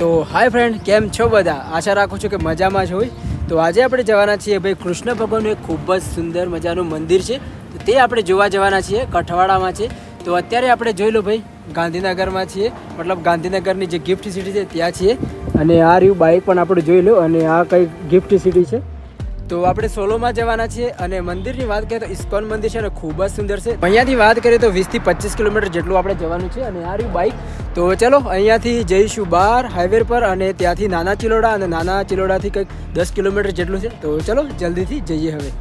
તો હાય ફ્રેન્ડ, કેમ છો બધા? આશા રાખું છું કે મજામાં જ હોય. તો આજે આપણે જવાના છીએ ભાઈ કૃષ્ણ ભગવાનનું એક ખૂબ જ સુંદર મજાનું મંદિર છે, તો તે આપણે જોવા જવાના છીએ. કઠવાડામાં છે. તો અત્યારે આપણે જોઈ લો ભાઈ, ગાંધીનગરમાં છીએ, મતલબ ગાંધીનગરની જે ગિફ્ટ સિટી છે ત્યાં છીએ. અને આ રહ્યું બાઇક પણ આપણે જોઈ લો, અને આ કઈ ગિફ્ટ સિટી છે. તો આપણે સોલોમાં જવાના છીએ. અને મંદિરની વાત કરીએ તો ઇસ્કોન મંદિર છે ને ખૂબ જ સુંદર છે. અહીંયાથી વાત કરીએ તો 20 થી 25 કિલોમીટર જેટલું આપણે જવાનું છે. અને આ રહ્યું બાઇક. તો ચલો અહીંયાથી જઈશું બહાર હાઈવે પર, અને ત્યાંથી નાના ચિલોડા, અને નાના ચિલોડાથી કંઈક 10 કિલોમીટર જેટલું છે. તો ચલો જલ્દીથી જઈએ હવે.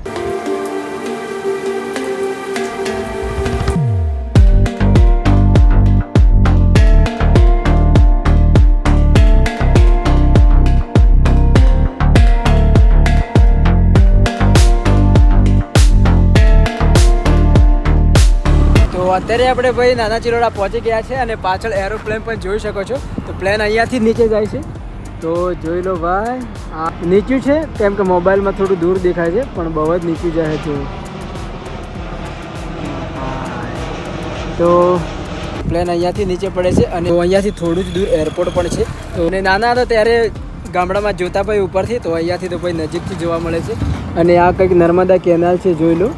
અત્યારે આપણે ભાઈ નાના ચિલોડા પહોંચી ગયા છે, અને પાછળ એરોપ્લેન પણ જોઈ શકો છો. તો પ્લેન અહીંયાથી નીચે જાય છે. તો જોઈ લો ભાઈ, આ નીચું છે કેમ કે મોબાઈલમાં થોડું દૂર દેખાય છે, પણ બહુ જ નીચું જાય છે. તો પ્લેન અહીંયાથી નીચે પડે છે, અને અહીંયાથી થોડું જ દૂર એરપોર્ટ પણ છે. તો નાના હતા ત્યારે ગામડામાં જોતા ભાઈ ઉપરથી, તો અહીંયાથી તો ભાઈ નજીકથી જોવા મળે છે. અને આ કંઈક નર્મદા કેનાલ છે, જોઈ લો.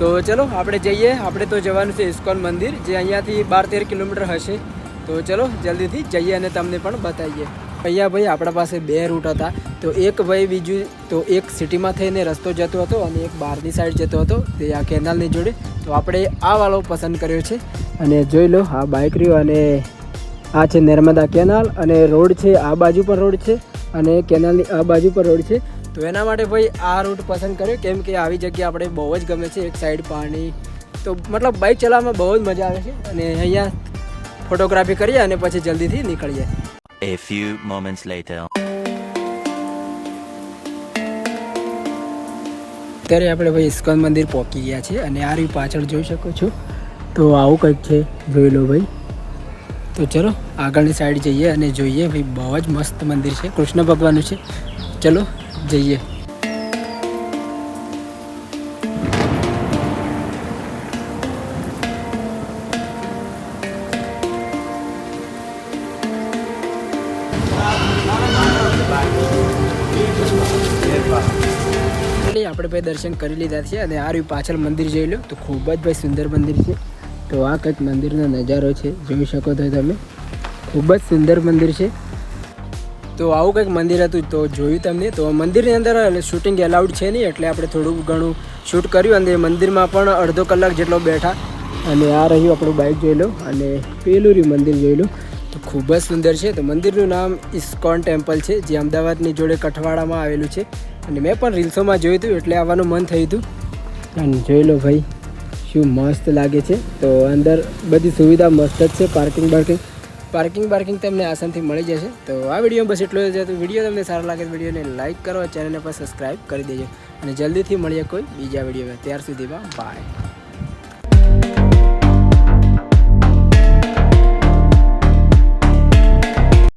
તો ચલો આપણે જઈએ. આપણે તો જવાનું છે ઇસ્કોન મંદિર, જે અહીંયાથી 12-13 કિલોમીટર હશે. તો ચલો જલ્દીથી જઈએ અને તમને પણ બતાવીએ. અહીંયા ભાઈ આપણા પાસે 2 રૂટ હતા. તો એક ભાઈ બીજું તો એક સિટીમાં થઈને રસ્તો જતો હતો, અને એક બહારની સાઈડ જતો હતો, તે આ કેનાલની જોડે. તો આપણે આ વાળો પસંદ કર્યો છે. અને જોઈ લો, આ બાઇક રહ્યો, અને આ છે નર્મદા કેનાલ, અને રોડ છે આ બાજુ પર રોડ છે, અને કેનાલની આ બાજુ પર રોડ છે. તો એના માટે ભાઈ આ રૂટ પસંદ કર્યો, કેમ કે આવી જગ્યા આપણે બહુ જ ગમે છે. એક સાઈડ પાણી, તો મતલબ બાઇક ચલાવવામાં બહુ જ મજા આવે છે. અને અહીંયા ફોટોગ્રાફી કરીએ અને પછી જલ્દીથી નીકળીએ. A few moments later. અત્યારે આપણે ભાઈ ઇસ્કોન મંદિર પહોંચી ગયા છે, અને આ રીત પાછળ જોઈ શકો છો. તો આવું કંઈક છે, જોઈ લો ભાઈ. તો ચલો આગળની સાઈડ જઈએ અને જોઈએ ભાઈ. બહુ જ મસ્ત મંદિર છે, કૃષ્ણ ભગવાનનું છે. ચલો જઈએ. આપણે ભાઈ દર્શન કરી લીધા છે, અને આ રહ્યું પાછળ મંદિર જોઈ લો. તો ખૂબ જ ભાઈ સુંદર મંદિર છે. તો આ કંઈક મંદિરનો નજારો છે, જોઈ શકો છો તમે. ખૂબ જ સુંદર મંદિર છે. તો આવું કંઈક મંદિર હતું, તો જોયું તમને. તો મંદિરની અંદર શૂટિંગ એલાઉડ છે નહીં, એટલે આપણે થોડું ઘણું શૂટ કર્યું. અને મંદિરમાં પણ અડધો કલાક જેટલો બેઠા. અને આ રહ્યું આપણું બાઇક જોઈ લો, અને પેલું રહ્યું મંદિર જોઈ લો. તો ખૂબ જ સુંદર છે. તો મંદિરનું નામ ઇસ્કોન ટેમ્પલ છે, જે અમદાવાદની જોડે કઠવાડામાં આવેલું છે. અને મેં પણ રીલ્સોમાં જોયું હતું, એટલે આવવાનું મન થયું હતું. અને જોઈ લો ભાઈ, શું મસ્ત લાગે છે. તો અંદર બધી સુવિધા મસ્ત જ છે. પાર્કિંગ તમને આસાનથી મળી જશે. તો આ વિડીયો બસ એટલો જ હતો. વિડીયો તમને સારો લાગે તો વિડીયોને લાઇક કરો, ચેનલને પણ સબસ્ક્રાઈબ કરી દેજો. અને જલ્દીથી મળીએ કોઈ બીજા વિડીયોમાં. ત્યાર સુધીમાં બાય.